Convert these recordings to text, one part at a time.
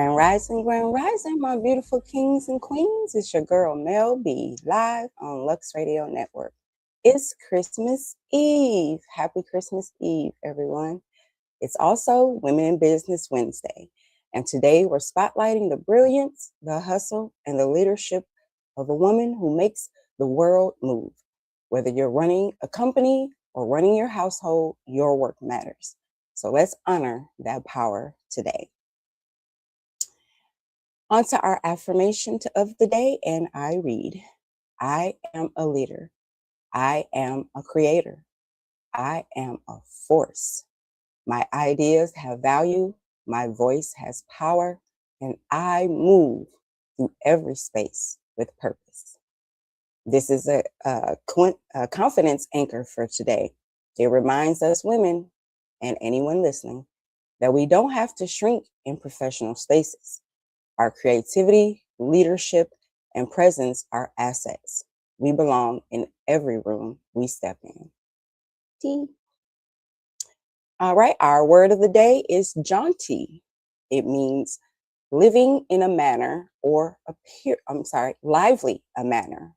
Grand Rising, my beautiful kings and queens. It's your girl, Mel B, live on Lux Radio Network. It's Christmas Eve. Happy Christmas Eve, everyone. It's also Women in Business Wednesday. And today we're spotlighting the brilliance, the hustle, and the leadership of a woman who makes the world move. Whether you're running a company or running your household, your work matters. So let's honor that power today. On to our affirmation of the day, and I read, I am a leader. I am a creator. I am a force. My ideas have value. My voice has power, and I move through every space with purpose. This is a confidence anchor for today. It reminds us women and anyone listening that we don't have to shrink in professional spaces. Our creativity, leadership, and presence are assets. We belong in every room we step in. T. All right, our word of the day is jaunty. It means living in a manner or lively a manner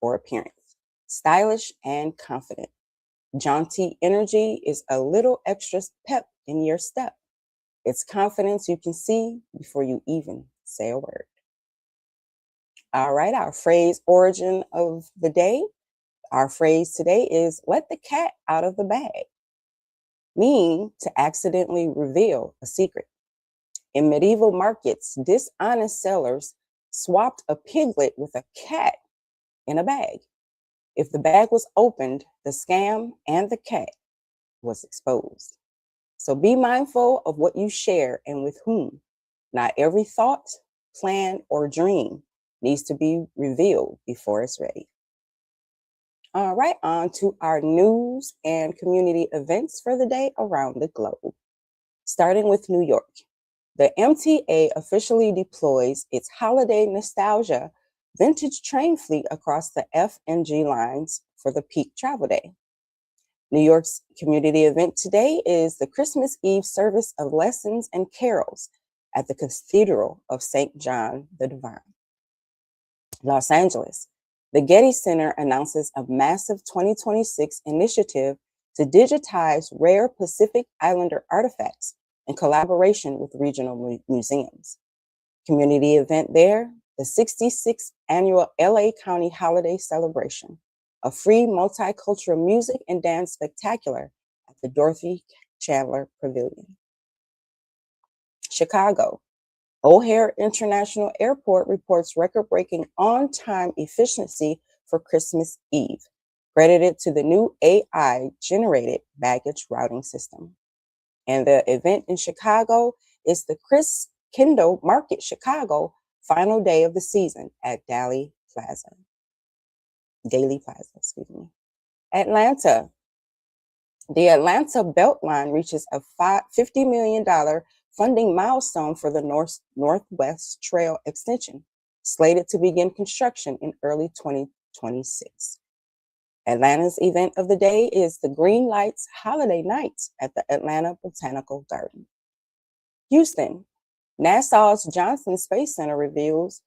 or appearance, stylish and confident. Jaunty energy is a little extra pep in your step. It's confidence you can see before you even say a word. All right, our phrase origin of the day. Our phrase today is let the cat out of the bag, meaning to accidentally reveal a secret. In medieval markets, dishonest sellers swapped a piglet with a cat in a bag. If the bag was opened, the scam and the cat was exposed. So be mindful of what you share and with whom. Not every thought, plan, or dream needs to be revealed before it's ready. All right, on to our news and community events for the day around the globe. Starting with New York, the MTA officially deploys its holiday nostalgia vintage train fleet across the F and G lines for the peak travel day. New York's community event today is the Christmas Eve service of lessons and carols at the Cathedral of St. John the Divine. Los Angeles, the Getty Center announces a massive 2026 initiative to digitize rare Pacific Islander artifacts in collaboration with regional museums. Community event there, the 66th annual LA County Holiday Celebration, a free multicultural music and dance spectacular at the Dorothy Chandler Pavilion. Chicago, O'Hare International Airport reports record-breaking on-time efficiency for Christmas Eve, credited to the new AI-generated baggage routing system. And the event in Chicago is the Chris Kindle Market Chicago final day of the season at Daly Plaza. Atlanta. The Atlanta Beltline reaches a $50 million funding milestone for the Northwest Trail extension, slated to begin construction in early 2026. Atlanta's event of the day is the Green Lights Holiday Nights at the Atlanta Botanical Garden. Houston, NASA's Johnson Space Center reveals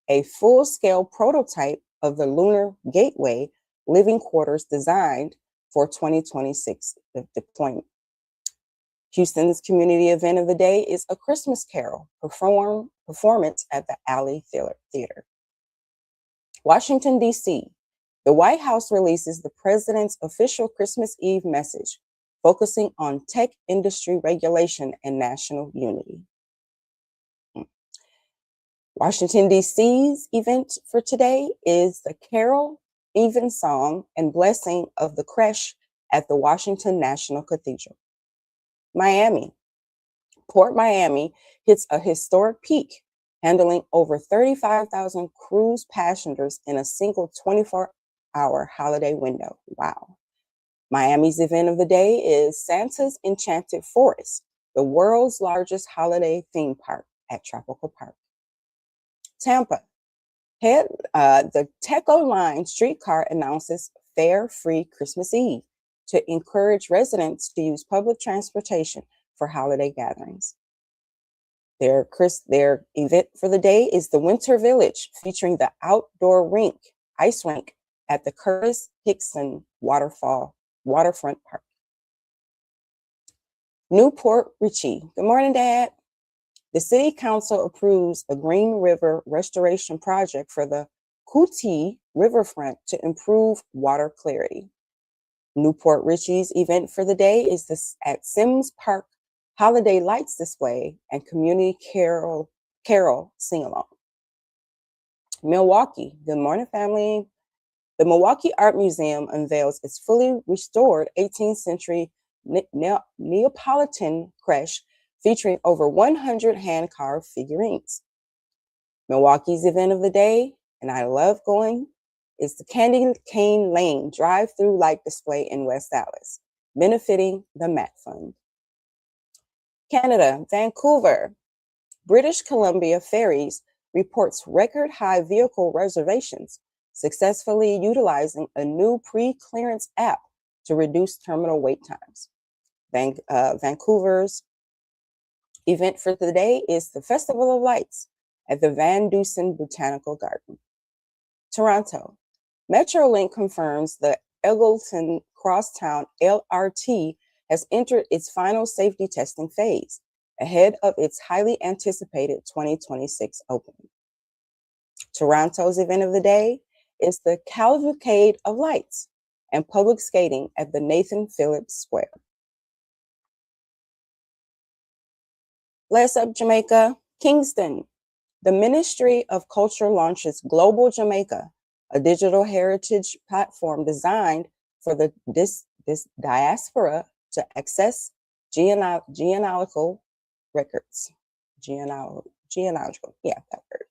a full-scale prototype of the Lunar Gateway living quarters designed for 2026 deployment. Houston's community event of the day is a Christmas Carol performance at the Alley Theater. Washington, D.C., the White House releases the president's official Christmas Eve message, focusing on tech industry regulation and national unity. Washington, D.C.'s event for today is the Carol, Evensong, and Blessing of the Creche at the Washington National Cathedral. Miami. Port Miami hits a historic peak, handling over 35,000 cruise passengers in a single 24-hour holiday window. Wow. Miami's event of the day is Santa's Enchanted Forest, the world's largest holiday theme park at Tropical Park. Tampa. The Teco Line streetcar announces fare-free Christmas Eve to encourage residents to use public transportation for holiday gatherings. Their event for the day is the Winter Village, featuring the outdoor ice rink at the Curtis Hickson Waterfront Park. Newport Richey. Good morning, Dad. The City Council approves a Green River restoration project for the Cootee Riverfront to improve water clarity. Newport Richey's event for the day is at Sims Park Holiday Lights Display and Community Carol Sing-Along. Milwaukee. Good morning, family. The Milwaukee Art Museum unveils its fully restored 18th century Neapolitan creche featuring over 100 hand-carved figurines. Milwaukee's event of the day, and I love going, is the Candy Cane Lane drive-through light display in West Dallas, benefiting the MAT Fund. Canada, Vancouver. British Columbia Ferries reports record high vehicle reservations, successfully utilizing a new pre-clearance app to reduce terminal wait times. Vancouver's event for the day is the Festival of Lights at the Van Dusen Botanical Garden. Toronto. Metrolink confirms the Eggleton Crosstown LRT has entered its final safety testing phase ahead of its highly anticipated 2026 opening. Toronto's event of the day is the Cavalcade of Lights and public skating at the Nathan Phillips Square. Bless up, Jamaica. Kingston. The Ministry of Culture launches Global Jamaica, a digital heritage platform designed for this diaspora to access genealogical records. Genealogical, yeah, that word.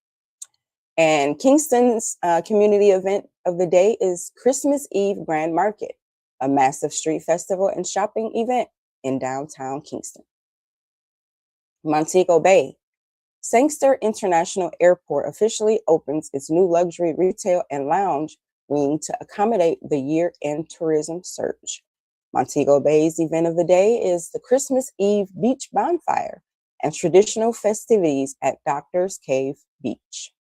And Kingston's community event of the day is Christmas Eve Grand Market, a massive street festival and shopping event in downtown Kingston. Montego Bay. Sangster International Airport officially opens its new luxury retail and lounge wing to accommodate the year-end tourism surge. Montego Bay's event of the day is the Christmas Eve Beach Bonfire and traditional festivities at Doctor's Cave Beach.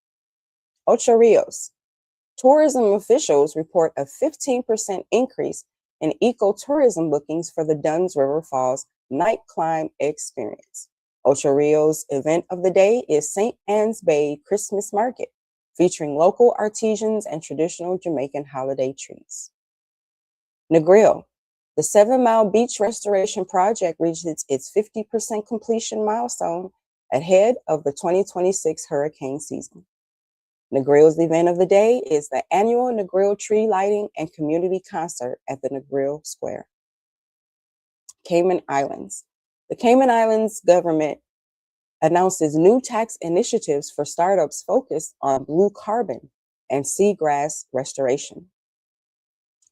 Ocho Rios. Tourism officials report a 15% increase in ecotourism bookings for the Dunn's River Falls night climb experience. Ocho Rios' event of the day is St. Anne's Bay Christmas Market, featuring local artisans and traditional Jamaican holiday treats. Negril. The 7-mile beach restoration project reaches its 50% completion milestone ahead of the 2026 hurricane season. Negril's event of the day is the annual Negril tree lighting and community concert at the Negril Square. Cayman Islands. The Cayman Islands government announces new tax initiatives for startups focused on blue carbon and seagrass restoration.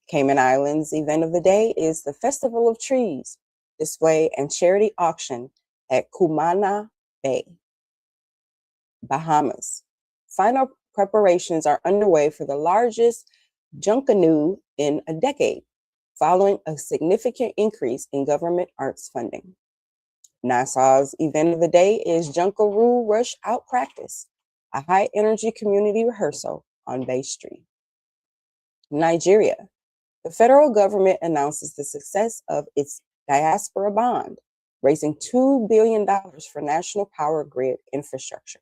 Cayman Islands event of the day is the Festival of Trees display and charity auction at Cumana Bay. Bahamas. Final preparations are underway for the largest Junkanoo in a decade, following a significant increase in government arts funding. Nassau's event of the day is Junkaroo Rush Out Practice, a high-energy community rehearsal on Bay Street. Nigeria. The federal government announces the success of its diaspora bond, raising $2 billion for national power grid infrastructure.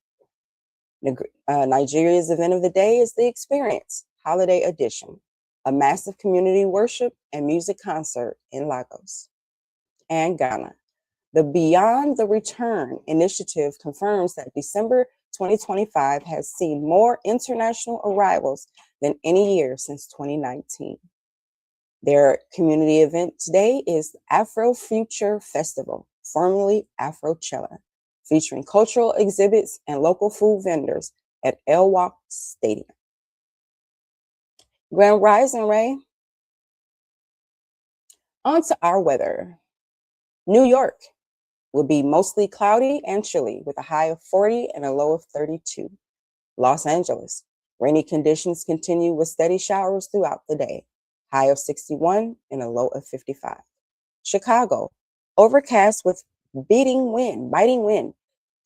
Nigeria's event of the day is The Experience, Holiday Edition, a massive community worship and music concert in Lagos. And Ghana. The Beyond the Return initiative confirms that December 2025 has seen more international arrivals than any year since 2019. Their community event today is Afro Future Festival, formerly Afrochella, featuring cultural exhibits and local food vendors at El Wak Stadium. Grand Rising, Ray. On to our weather. New York will be mostly cloudy and chilly with a high of 40 and a low of 32. Los Angeles, rainy conditions continue with steady showers throughout the day, high of 61 and a low of 55. Chicago, overcast with biting wind,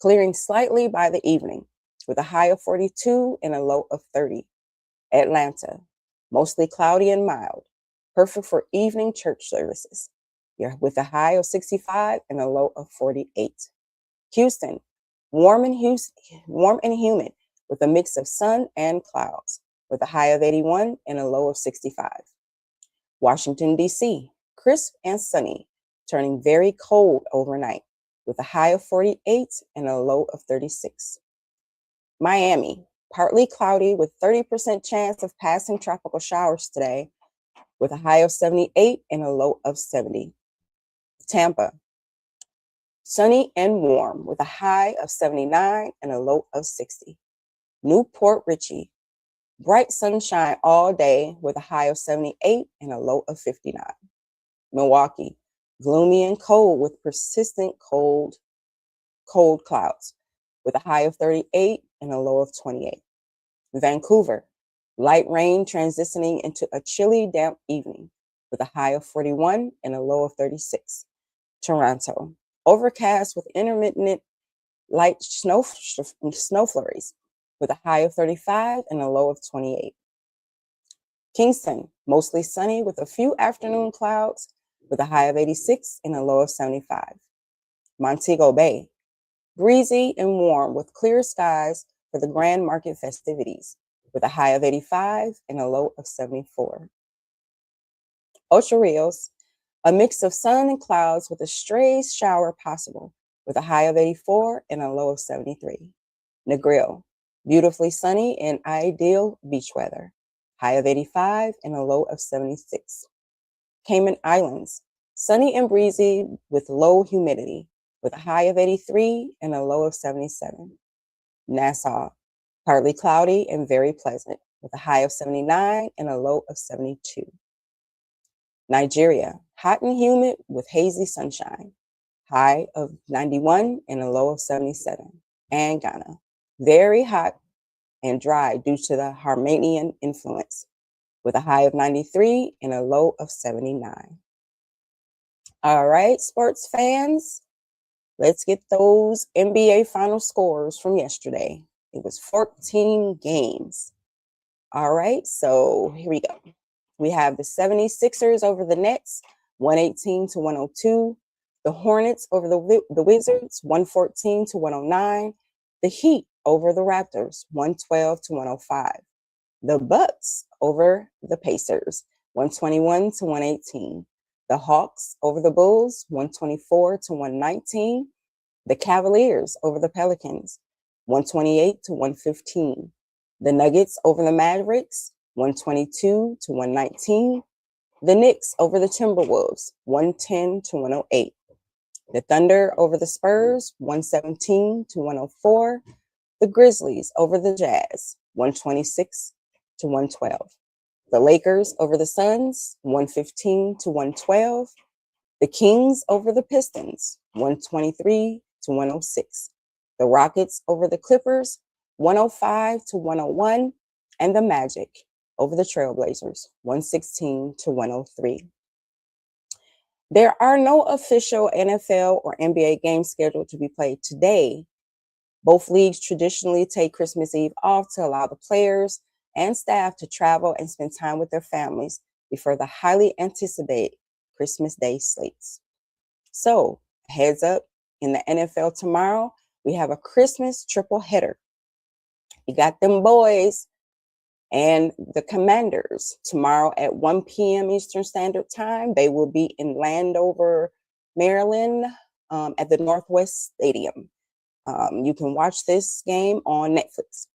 clearing slightly by the evening with a high of 42 and a low of 30. Atlanta, mostly cloudy and mild, perfect for evening church services. With a high of 65 and a low of 48. Houston, warm and humid with a mix of sun and clouds with a high of 81 and a low of 65. Washington, D.C., crisp and sunny, turning very cold overnight with a high of 48 and a low of 36. Miami, partly cloudy with 30% chance of passing tropical showers today with a high of 78 and a low of 70. Tampa, sunny and warm with a high of 79 and a low of 60. Newport Richey, bright sunshine all day with a high of 78 and a low of 59. Milwaukee, gloomy and cold with persistent cold clouds with a high of 38 and a low of 28. Vancouver, light rain transitioning into a chilly, damp evening with a high of 41 and a low of 36. Toronto, overcast with intermittent light snow flurries with a high of 35 and a low of 28. Kingston, mostly sunny with a few afternoon clouds with a high of 86 and a low of 75. Montego Bay, breezy and warm with clear skies for the Grand Market festivities with a high of 85 and a low of 74. Ocho Rios, a mix of sun and clouds with a stray shower possible with a high of 84 and a low of 73. Negril, beautifully sunny and ideal beach weather, high of 85 and a low of 76. Cayman Islands, sunny and breezy with low humidity with a high of 83 and a low of 77. Nassau, partly cloudy and very pleasant with a high of 79 and a low of 72. Nigeria, hot and humid with hazy sunshine, high of 91 and a low of 77. And Ghana, very hot and dry due to the Harmanian influence with a high of 93 and a low of 79. All right, sports fans, let's get those NBA final scores from yesterday. It was 14 games. All right, so here we go. We have the 76ers over the Nets, 118 to 102. The Hornets over the Wizards, 114 to 109. The Heat over the Raptors, 112 to 105. The Bucks over the Pacers, 121 to 118. The Hawks over the Bulls, 124 to 119. The Cavaliers over the Pelicans, 128 to 115. The Nuggets over the Mavericks, 122 to 119. The Knicks over the Timberwolves, 110 to 108. The Thunder over the Spurs, 117 to 104. The Grizzlies over the Jazz, 126 to 112. The Lakers over the Suns, 115 to 112. The Kings over the Pistons, 123 to 106. The Rockets over the Clippers, 105 to 101. And the Magic over the Trailblazers, 116 to 103. There are no official NFL or NBA games scheduled to be played today. Both leagues traditionally take Christmas Eve off to allow the players and staff to travel and spend time with their families before the highly anticipated Christmas Day slates. So, heads up, in the NFL tomorrow, we have a Christmas triple header. You got them boys and the Commanders tomorrow at 1 p.m. Eastern Standard Time. They will be in Landover, Maryland, at the Northwest Stadium. You can watch this game on Netflix.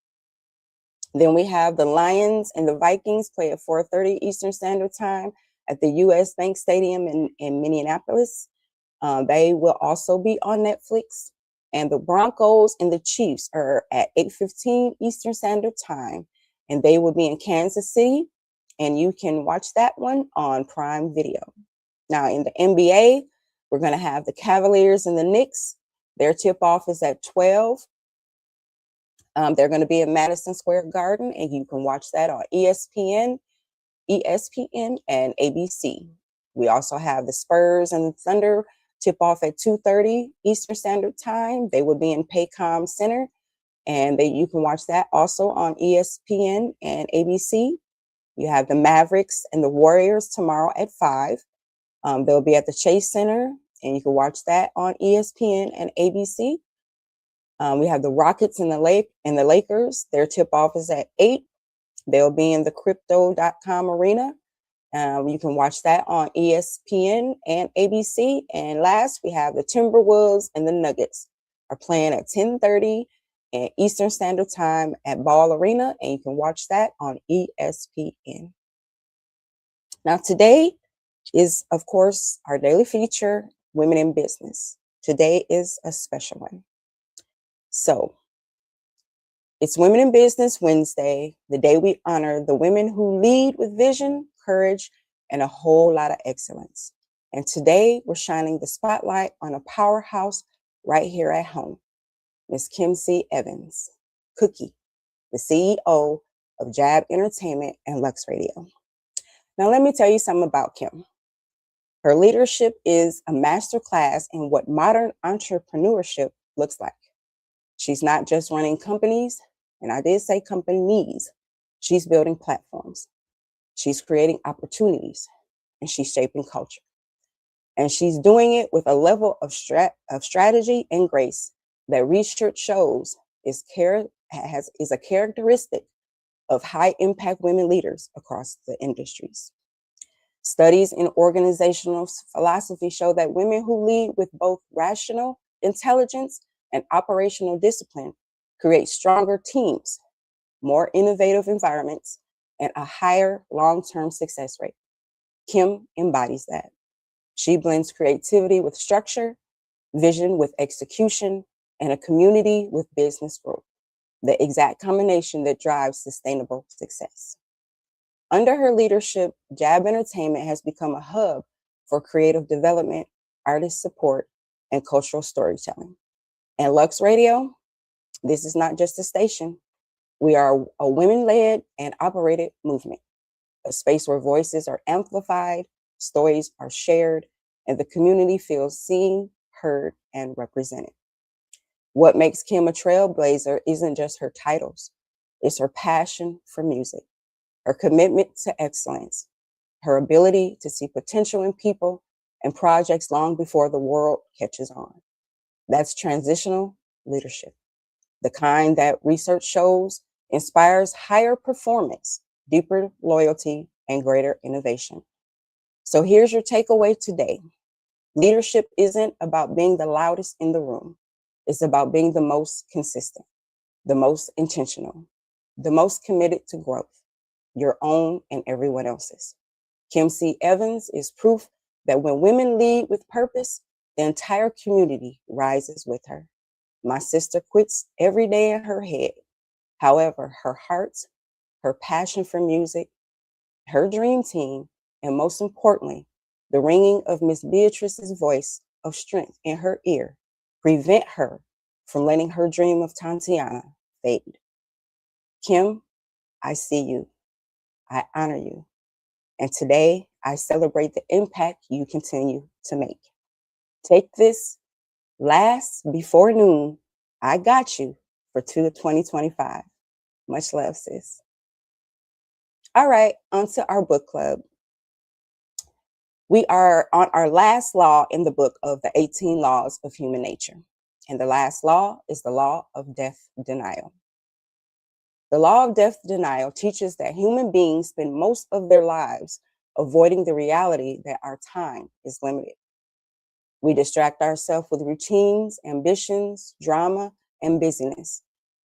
Then we have the Lions and the Vikings play at 4:30 Eastern Standard Time at the U.S. Bank Stadium in Minneapolis. They will also be on Netflix. And the Broncos and the Chiefs are at 8:15 Eastern Standard Time. And they will be in Kansas City. And you can watch that one on Prime Video. Now, in the NBA, we're going to have the Cavaliers and the Knicks. Their tip-off is at 12. They're going to be in Madison Square Garden, and you can watch that on ESPN, and ABC. We also have the Spurs and the Thunder tip off at 2:30 Eastern Standard Time. They will be in Paycom Center, and you can watch that also on ESPN and ABC. You have the Mavericks and the Warriors tomorrow at 5. They'll be at the Chase Center, and you can watch that on ESPN and ABC. We have the Rockets and the Lakers. Their tip-off is at 8. They'll be in the Crypto.com arena. You can watch that on ESPN and ABC. And last, we have the Timberwolves and the Nuggets are playing at 10:30 Eastern Standard Time at Ball Arena, and you can watch that on ESPN. Now, today is, of course, our daily feature, Women in Business. Today is a special one. So, it's Women in Business Wednesday, the day we honor the women who lead with vision, courage, and a whole lot of excellence. And today, we're shining the spotlight on a powerhouse right here at home, Miss Kim C. Evans, Cookie, the CEO of J.A.B Entertainment and Lux Radio. Now, let me tell you something about Kim. Her leadership is a masterclass in what modern entrepreneurship looks like. She's not just running companies, and I did say companies. She's building platforms. She's creating opportunities, and she's shaping culture. And she's doing it with a level of strategy and grace that research shows is a characteristic of high-impact women leaders across the industries. Studies in organizational philosophy show that women who lead with both rational intelligence and operational discipline create stronger teams, more innovative environments, and a higher long-term success rate. Kim embodies that. She blends creativity with structure, vision with execution, and a community with business growth, the exact combination that drives sustainable success. Under her leadership, J.A.B Entertainment has become a hub for creative development, artist support, and cultural storytelling. And Lux Radio, this is not just a station. We are a women-led and operated movement, a space where voices are amplified, stories are shared, and the community feels seen, heard, and represented. What makes Kim a trailblazer isn't just her titles. It's her passion for music, her commitment to excellence, her ability to see potential in people and projects long before the world catches on. That's transitional leadership, the kind that research shows inspires higher performance, deeper loyalty, and greater innovation. So here's your takeaway today. Leadership isn't about being the loudest in the room. It's about being the most consistent, the most intentional, the most committed to growth, your own and everyone else's. Kim C. Evans is proof that when women lead with purpose, the entire community rises with her. My sister quits every day in her head. However, her heart, her passion for music, her dream team, and most importantly, the ringing of Miss Beatrice's voice of strength in her ear prevent her from letting her dream of Tatiana fade. Kim, I see you. I honor you. And today, I celebrate the impact you continue to make. Take this last before noon. I got you for 2025. Much love, sis. All right, on to our book club. We are on our last law in the book of the 18 Laws of Human Nature. And the last law is the law of death denial. The law of death denial teaches that human beings spend most of their lives avoiding the reality that our time is limited. We distract ourselves with routines, ambitions, drama, and busyness.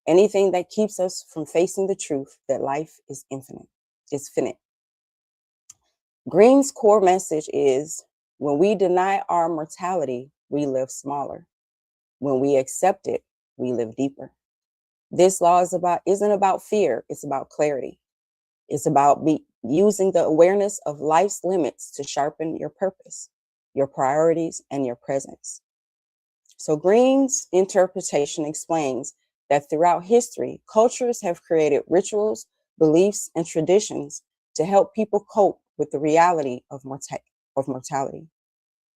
Anything that keeps us from facing the truth that life is finite. Green's core message is, when we deny our mortality, we live smaller. When we accept it, we live deeper. This law isn't about fear, it's about clarity. It's about using the awareness of life's limits to sharpen your purpose, your priorities, and your presence. So Green's interpretation explains that throughout history, cultures have created rituals, beliefs, and traditions to help people cope with the reality of mortality.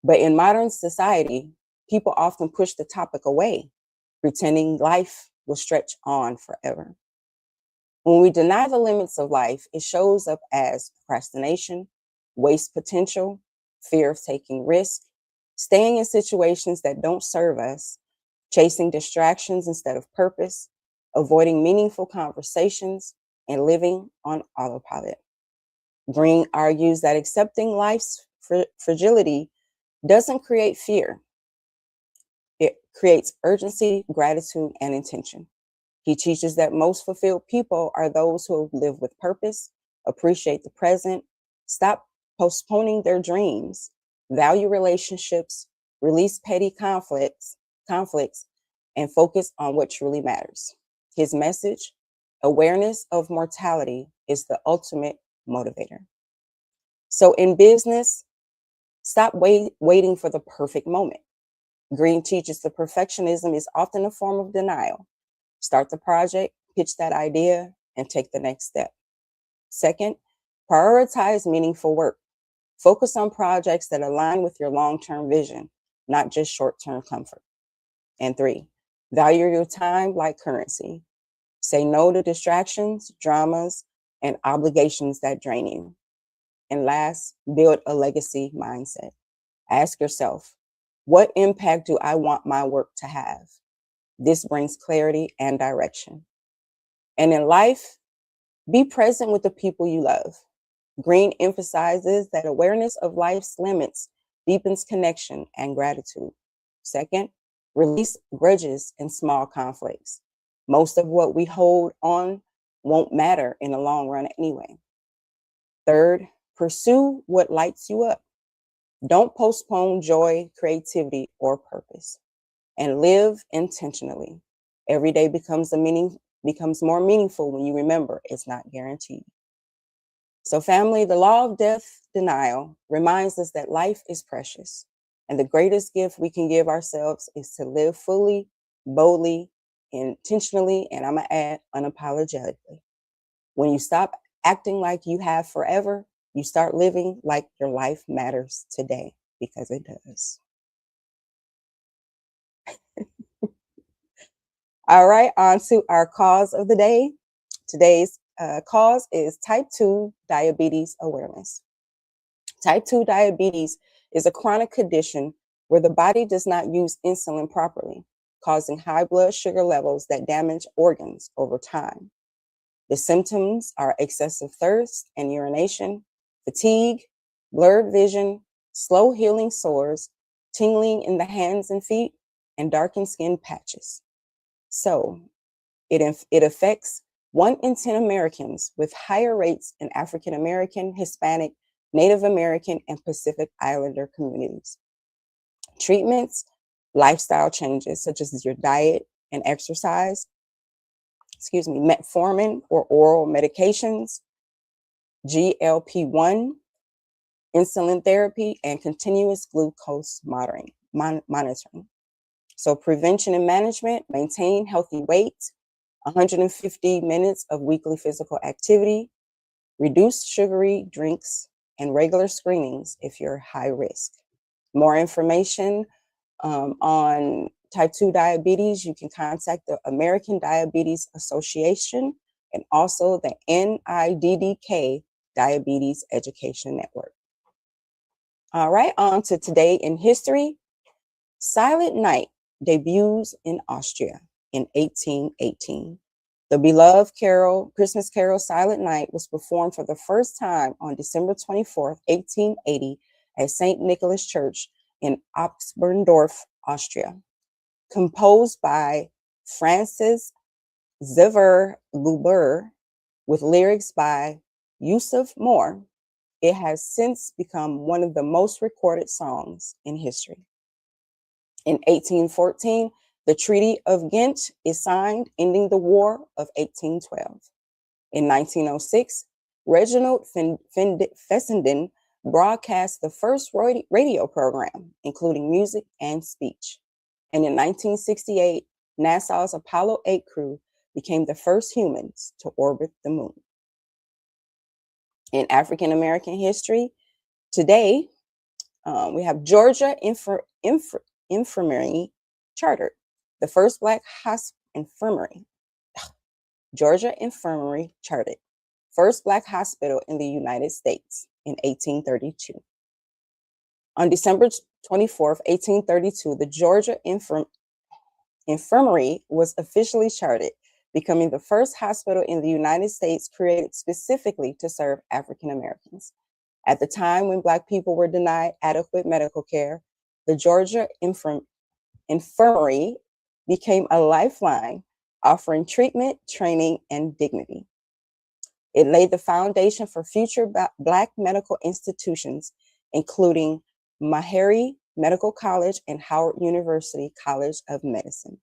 But in modern society, people often push the topic away, pretending life will stretch on forever. When we deny the limits of life, it shows up as procrastination, waste potential, fear of taking risk, staying in situations that don't serve us, chasing distractions instead of purpose, avoiding meaningful conversations, and living on autopilot. Green argues that accepting life's fragility doesn't create fear, it creates urgency, gratitude, and intention. He teaches that most fulfilled people are those who live with purpose, appreciate the present, stop postponing their dreams, value relationships, release petty conflicts, and focus on what truly matters. His message, awareness of mortality, is the ultimate motivator. So in business, stop waiting for the perfect moment. Green teaches that perfectionism is often a form of denial. Start the project, pitch that idea, and take the next step. Second, prioritize meaningful work. Focus on projects that align with your long-term vision, not just short-term comfort. And three, value your time like currency. Say no to distractions, dramas, and obligations that drain you. And last, build a legacy mindset. Ask yourself, what impact do I want my work to have? This brings clarity and direction. And in life, be present with the people you love. Green emphasizes that awareness of life's limits deepens connection and gratitude. Second, release grudges and small conflicts. Most of what we hold on won't matter in the long run anyway. Third, pursue what lights you up. Don't postpone joy, creativity, or purpose. And live intentionally. Every day becomes more meaningful when you remember it's not guaranteed. So family, the law of death denial reminds us that life is precious. And the greatest gift we can give ourselves is to live fully, boldly, intentionally, and I'm going to add unapologetically. When you stop acting like you have forever, you start living like your life matters today, because it does. All right, on to our cause of the day. Today's cause is type 2 diabetes awareness. Type 2 diabetes is a chronic condition where the body does not use insulin properly, causing high blood sugar levels that damage organs over time. The symptoms are excessive thirst and urination, fatigue, blurred vision, slow healing sores, tingling in the hands and feet, and darkened skin patches. So it affects 1 in 10 Americans, with higher rates in African American, Hispanic, Native American, and Pacific Islander communities. Treatments, lifestyle changes such as your diet and exercise, metformin or oral medications, GLP-1, insulin therapy, and continuous glucose monitoring. So prevention and management: maintain healthy weight, 150 minutes of weekly physical activity, reduce sugary drinks, and regular screenings if you're high risk. More information on type 2 diabetes, you can contact the American Diabetes Association and also the NIDDK Diabetes Education Network. All right, on to today in history. Silent Night debuts in Austria in 1818. The beloved Christmas carol Silent Night was performed for the first time on December 24th, 1880 at St. Nicholas Church in Oberndorf, Austria. Composed by Francis Xaver Gruber with lyrics by Yusuf Moore, it has since become one of the most recorded songs in history. In 1814, the Treaty of Ghent is signed, ending the War of 1812. In 1906, Reginald Fessenden broadcast the first radio program, including music and speech. And in 1968, NASA's Apollo 8 crew became the first humans to orbit the moon. In African American history, today, We have Georgia Infirmary chartered, the first Black infirmary. Georgia Infirmary chartered, first Black hospital in the United States in 1832. On December 24th, 1832, the Georgia Infirmary was officially chartered, becoming the first hospital in the United States created specifically to serve African Americans. At the time when Black people were denied adequate medical care, the Georgia Infirmary became a lifeline, offering treatment, training, and dignity. It laid the foundation for future Black medical institutions, including Meharry Medical College and Howard University College of Medicine.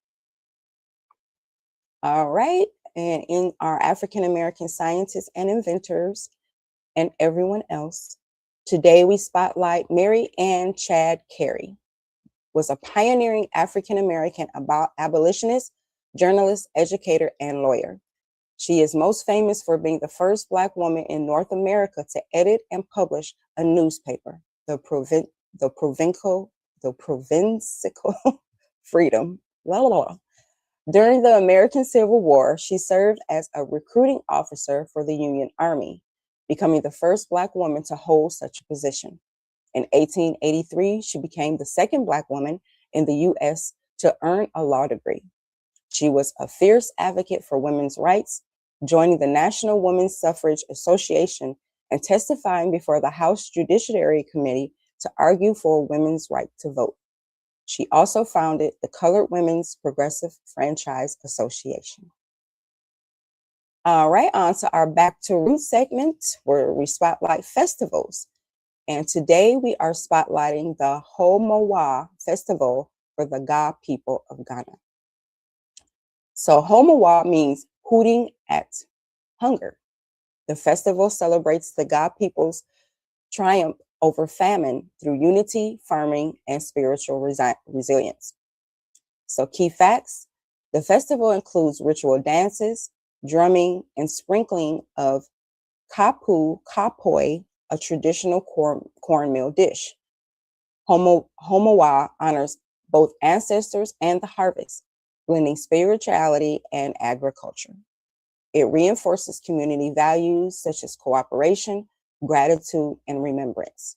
All right, and in our African American scientists and inventors and everyone else, today we spotlight Mary Ann Chad Carey, was a pioneering African American abolitionist, journalist, educator, and lawyer. She is most famous for being the first Black woman in North America to edit and publish a newspaper, the Provincial Freedom. La, la, la. During the American Civil War, she served as a recruiting officer for the Union Army, becoming the first Black woman to hold such a position. In 1883, she became the second Black woman in the U.S. to earn a law degree. She was a fierce advocate for women's rights, joining the National Women's Suffrage Association and testifying before the House Judiciary Committee to argue for women's right to vote. She also founded the Colored Women's Progressive Franchise Association. All right, on to our Back to Roots segment where we spotlight festivals. And today we are spotlighting the Homowa Festival for the Ga people of Ghana. So Homowa means hooting at hunger. The festival celebrates the Ga people's triumph over famine through unity, farming, and spiritual resilience. So key facts, the festival includes ritual dances, drumming, and sprinkling of kapu kapoi, a traditional cornmeal dish. Homowa honors both ancestors and the harvest, blending spirituality and agriculture. It reinforces community values such as cooperation, gratitude, and remembrance.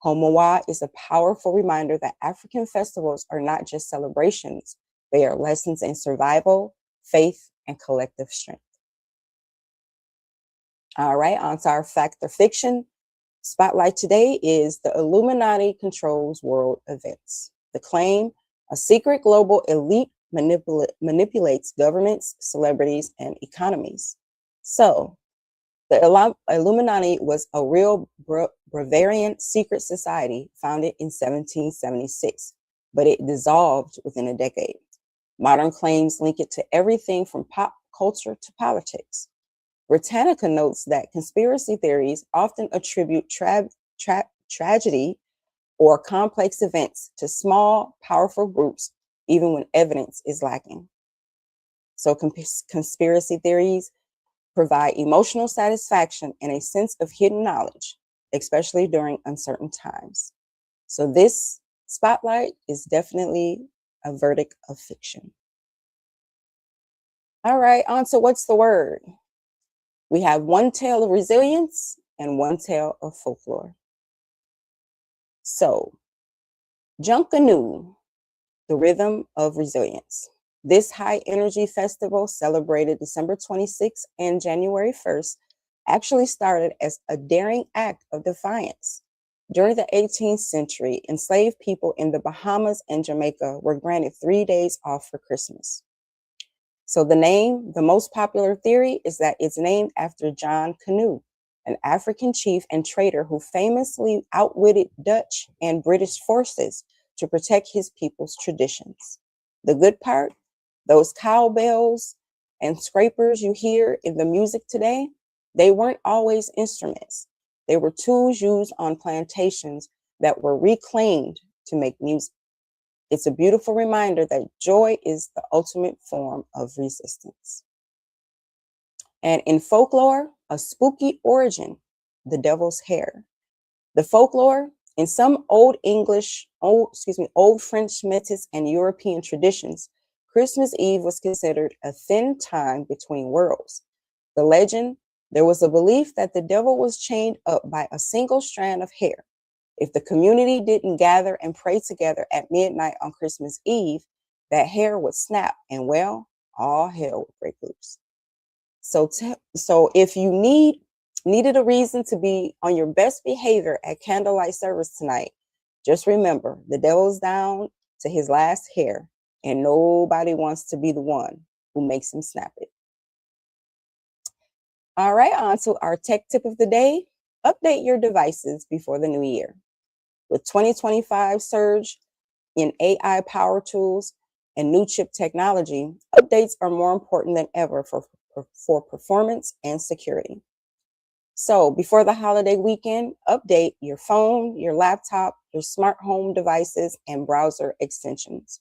Homowa is a powerful reminder that African festivals are not just celebrations, they are lessons in survival, faith, and collective strength. All right, on to our fact or fiction. Spotlight today is the Illuminati controls world events. The claim, a secret global elite manipulates governments, celebrities, and economies. So, the Illuminati was a real Bavarian secret society founded in 1776, but it dissolved within a decade. Modern claims link it to everything from pop culture to politics. Britannica notes that conspiracy theories often attribute tragedy or complex events to small, powerful groups, even when evidence is lacking. So conspiracy theories provide emotional satisfaction and a sense of hidden knowledge, especially during uncertain times. So this spotlight is definitely a verdict of fiction. All right, on to what's the word? We have one tale of resilience and one tale of folklore. So, Junkanoo, the rhythm of resilience. This high energy festival, celebrated December 26th and January 1st, actually started as a daring act of defiance. During the 18th century, enslaved people in the Bahamas and Jamaica were granted 3 days off for Christmas. So the name, the most popular theory is that it's named after John Canoe, an African chief and trader who famously outwitted Dutch and British forces to protect his people's traditions. The good part, those cowbells and scrapers you hear in the music today, they weren't always instruments. They were tools used on plantations that were reclaimed to make music. It's a beautiful reminder that joy is the ultimate form of resistance. And in folklore, a spooky origin, the devil's hair. The folklore, In some old French Metis and European traditions, Christmas Eve was considered a thin time between worlds. The legend, there was a belief that the devil was chained up by a single strand of hair. If the community didn't gather and pray together at midnight on Christmas Eve, that hair would snap and, well, all hell would break loose. So if you needed a reason to be on your best behavior at candlelight service tonight, just remember the devil's down to his last hair, and nobody wants to be the one who makes him snap it. All right, on to our tech tip of the day. Update your devices before the new year. With 2025 surge in AI power tools and new chip technology, updates are more important than ever for performance and security. So before the holiday weekend, update your phone, your laptop, your smart home devices, and browser extensions.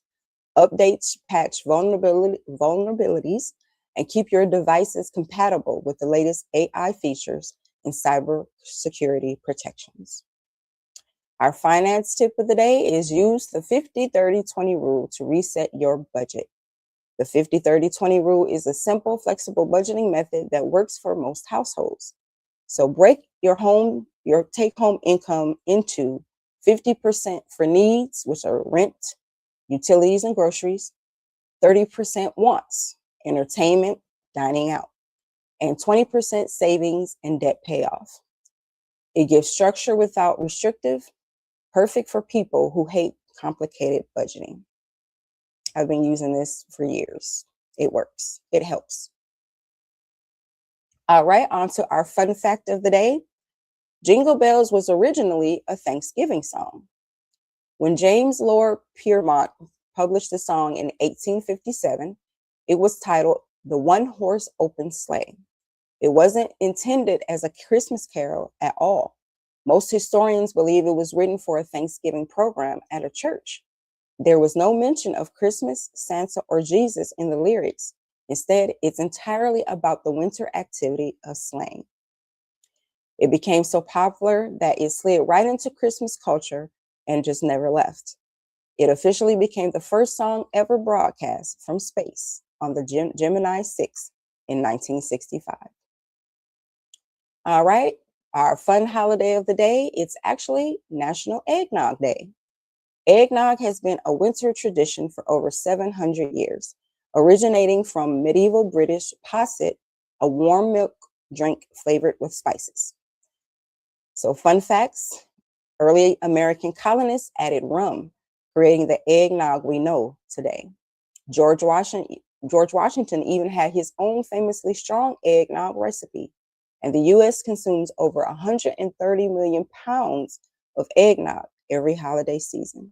Updates patch vulnerabilities and keep your devices compatible with the latest AI features and cybersecurity protections. Our finance tip of the day is use the 50-30-20 rule to reset your budget. The 50-30-20 rule is a simple, flexible budgeting method that works for most households. So break your take-home income into 50% for needs, which are rent, utilities, and groceries, 30% wants, entertainment, dining out, and 20% savings and debt payoff. It gives structure without restrictive, perfect for people who hate complicated budgeting. I've been using this for years. It works. It helps. All right, on to our fun fact of the day. Jingle Bells was originally a Thanksgiving song. When James Lord Piermont published the song in 1857, it was titled The One Horse Open Sleigh. It wasn't intended as a Christmas carol at all. Most historians believe it was written for a Thanksgiving program at a church. There was no mention of Christmas, Santa, or Jesus in the lyrics. Instead, it's entirely about the winter activity of sleighing. It became so popular that it slid right into Christmas culture and just never left. It officially became the first song ever broadcast from space on the Gemini 6 in 1965. All right, our fun holiday of the day, it's actually National Eggnog Day. Eggnog has been a winter tradition for over 700 years, originating from medieval British posset, a warm milk drink flavored with spices. So fun facts, early American colonists added rum, creating the eggnog we know today. George Washington even had his own famously strong eggnog recipe, and the U.S. consumes over 130 million pounds of eggnog every holiday season.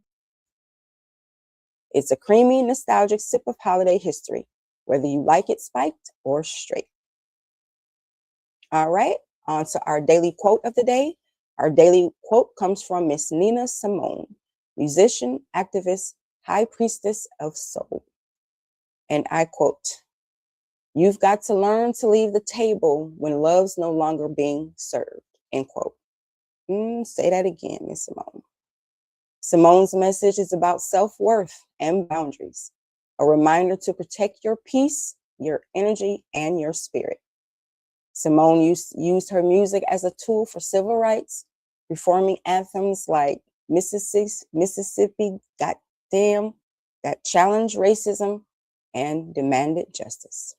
It's a creamy, nostalgic sip of holiday history, whether you like it spiked or straight. All right, on to our daily quote of the day. Our daily quote comes from Miss Nina Simone, musician, activist, high priestess of soul. And I quote, "You've got to learn to leave the table when love's no longer being served," end quote. Say that again, Miss Simone. Simone's message is about self-worth and boundaries, a reminder to protect your peace, your energy, and your spirit. Simone used her music as a tool for civil rights, performing anthems like Mississippi Goddamn, that challenged racism and demanded justice.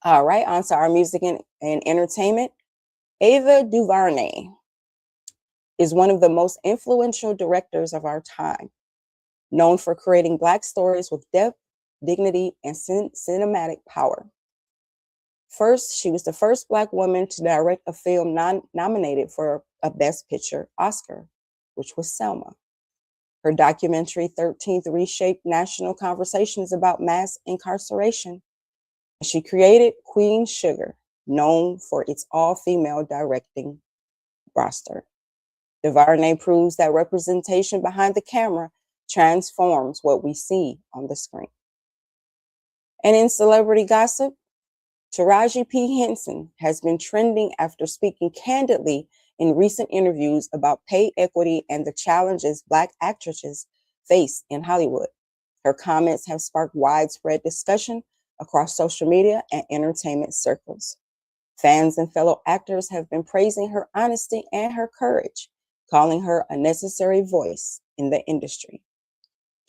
All right, on to our music and entertainment. Ava DuVernay is one of the most influential directors of our time, known for creating Black stories with depth, dignity, and cinematic power. First, she was the first Black woman to direct a film nominated for a Best Picture Oscar, which was Selma. Her documentary 13th reshaped national conversations about mass incarceration. She created Queen Sugar, known for its all-female directing roster. DuVernay proves that representation behind the camera transforms what we see on the screen. And in celebrity gossip, Taraji P. Henson has been trending after speaking candidly in recent interviews about pay equity and the challenges Black actresses face in Hollywood. Her comments have sparked widespread discussion across social media and entertainment circles. Fans and fellow actors have been praising her honesty and her courage, calling her a necessary voice in the industry.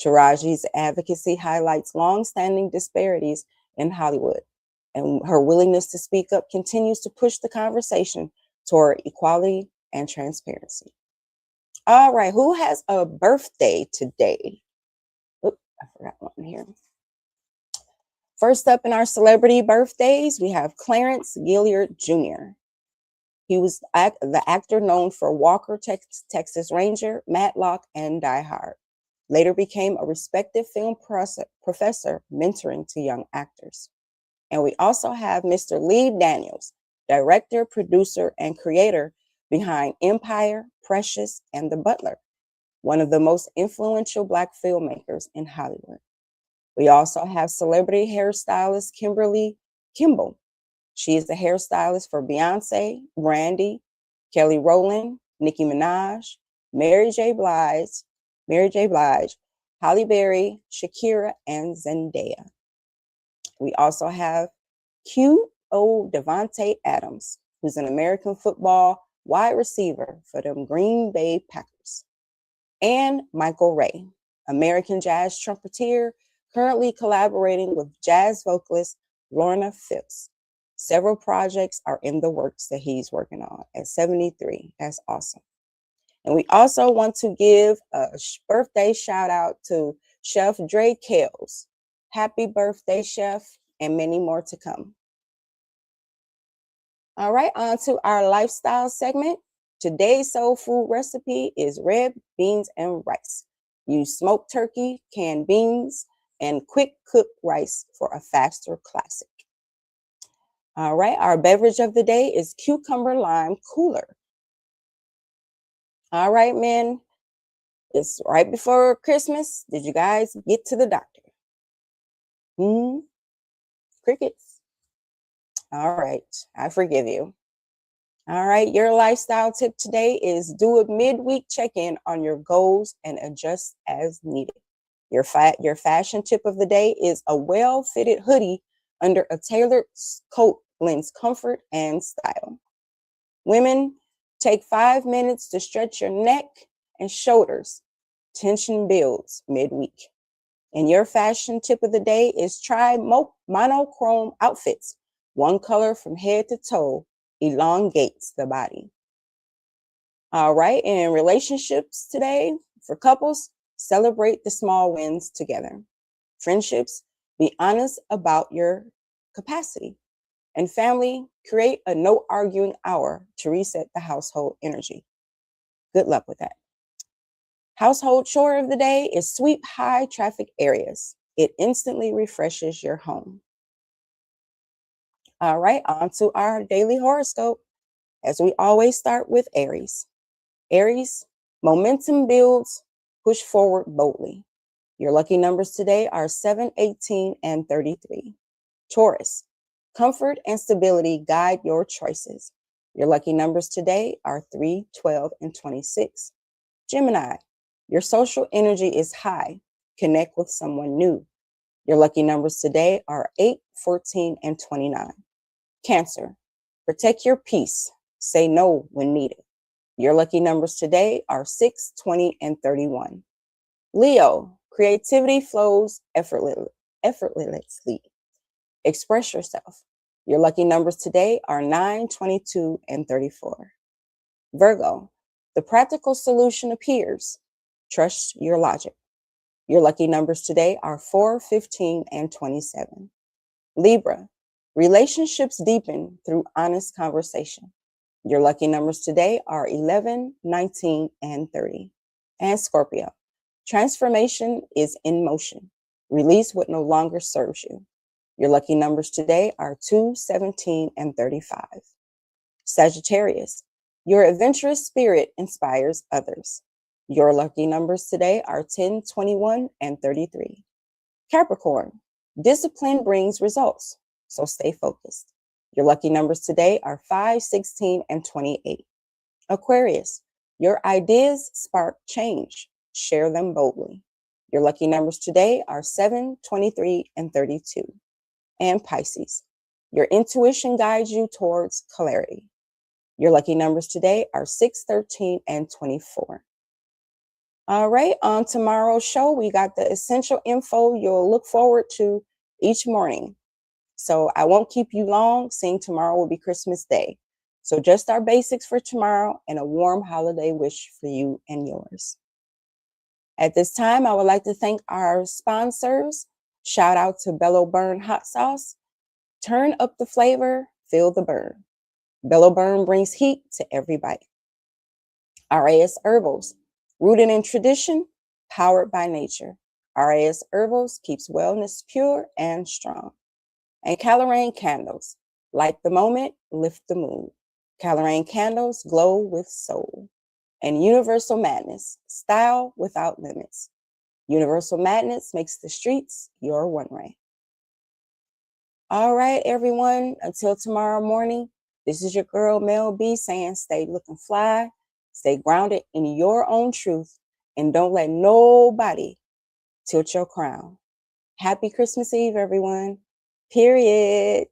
Taraji's advocacy highlights long-standing disparities in Hollywood, and her willingness to speak up continues to push the conversation toward equality and transparency. All right, who has a birthday today? Oop, I forgot one here. First up in our celebrity birthdays, we have Clarence Gilliard Jr. He was the actor known for Walker, Texas Ranger, Matlock, and Die Hard. Later became a respected film professor mentoring to young actors. And we also have Mr. Lee Daniels, director, producer, and creator behind Empire, Precious, and The Butler, one of the most influential Black filmmakers in Hollywood. We also have celebrity hairstylist Kimberly Kimball. She is the hairstylist for Beyonce, Brandy, Kelly Rowland, Nicki Minaj, Mary J. Blige, Halle Berry, Shakira, and Zendaya. We also have Q.O. Devontae Adams, who's an American football wide receiver for the Green Bay Packers. And Michael Ray, American jazz trumpeter, currently collaborating with jazz vocalist Lorna Phipps. Several projects are in the works that he's working on at 73. That's awesome. And we also want to give a birthday shout out to Chef Dre Kales. Happy birthday, Chef, and many more to come. All right, on to our lifestyle segment. Today's soul food recipe is red beans and rice. Use smoked turkey, canned beans, and quick cook rice for a faster classic. All right, our beverage of the day is cucumber lime cooler. All right, men, it's right before Christmas. Did you guys get to the doctor? Crickets. All right, I forgive you. All right, your lifestyle tip today is do a midweek check-in on your goals and adjust as needed. Your fashion tip of the day is a well-fitted hoodie under a tailored coat blends comfort and style. Women, take 5 minutes to stretch your neck and shoulders. Tension builds midweek. And your fashion tip of the day is try monochrome outfits. One color from head to toe elongates the body. All right, in relationships today, for couples, celebrate the small wins together. Friendships, be honest about your capacity. And family, create a no arguing hour to reset the household energy. Good luck with that. Household chore of the day is sweep high traffic areas. It instantly refreshes your home. All right, on to our daily horoscope. As we always start with Aries. Aries, momentum builds, push forward boldly. Your lucky numbers today are 7, 18, and 33. Taurus, comfort and stability guide your choices. Your lucky numbers today are 3, 12, and 26. Gemini, your social energy is high. Connect with someone new. Your lucky numbers today are 8, 14, and 29. Cancer, protect your peace. Say no when needed. Your lucky numbers today are 6, 20, and 31. Leo, creativity flows effortlessly. Express yourself. Your lucky numbers today are 9, 22, and 34. Virgo, the practical solution appears. Trust your logic. Your lucky numbers today are 4, 15, and 27. Libra, relationships deepen through honest conversation. Your lucky numbers today are 11, 19, and 30. And Scorpio, transformation is in motion. Release what no longer serves you. Your lucky numbers today are 2, 17, and 35. Sagittarius, your adventurous spirit inspires others. Your lucky numbers today are 10, 21, and 33. Capricorn, discipline brings results, so stay focused. Your lucky numbers today are 5, 16, and 28. Aquarius, your ideas spark change. Share them boldly. Your lucky numbers today are 7, 23, and 32. And Pisces, your intuition guides you towards clarity. Your lucky numbers today are 6, 13, and 24. All right, on tomorrow's show, we got the essential info you'll look forward to each morning. So I won't keep you long, seeing tomorrow will be Christmas Day. So just our basics for tomorrow and a warm holiday wish for you and yours. At this time, I would like to thank our sponsors. Shout out to Bello Burn Hot Sauce. Turn up the flavor, feel the burn. Bello Burn brings heat to every bite. RAS Herbals, rooted in tradition, powered by nature. RAS Herbals keeps wellness pure and strong. And Colorane Candles, light the moment, lift the mood. Colorane Candles glow with soul. And Universal Madness, style without limits. Universal Madness makes the streets your one way. All right, everyone, until tomorrow morning, this is your girl, Mel B, saying stay looking fly, stay grounded in your own truth, and don't let nobody tilt your crown. Happy Christmas Eve, everyone. Period.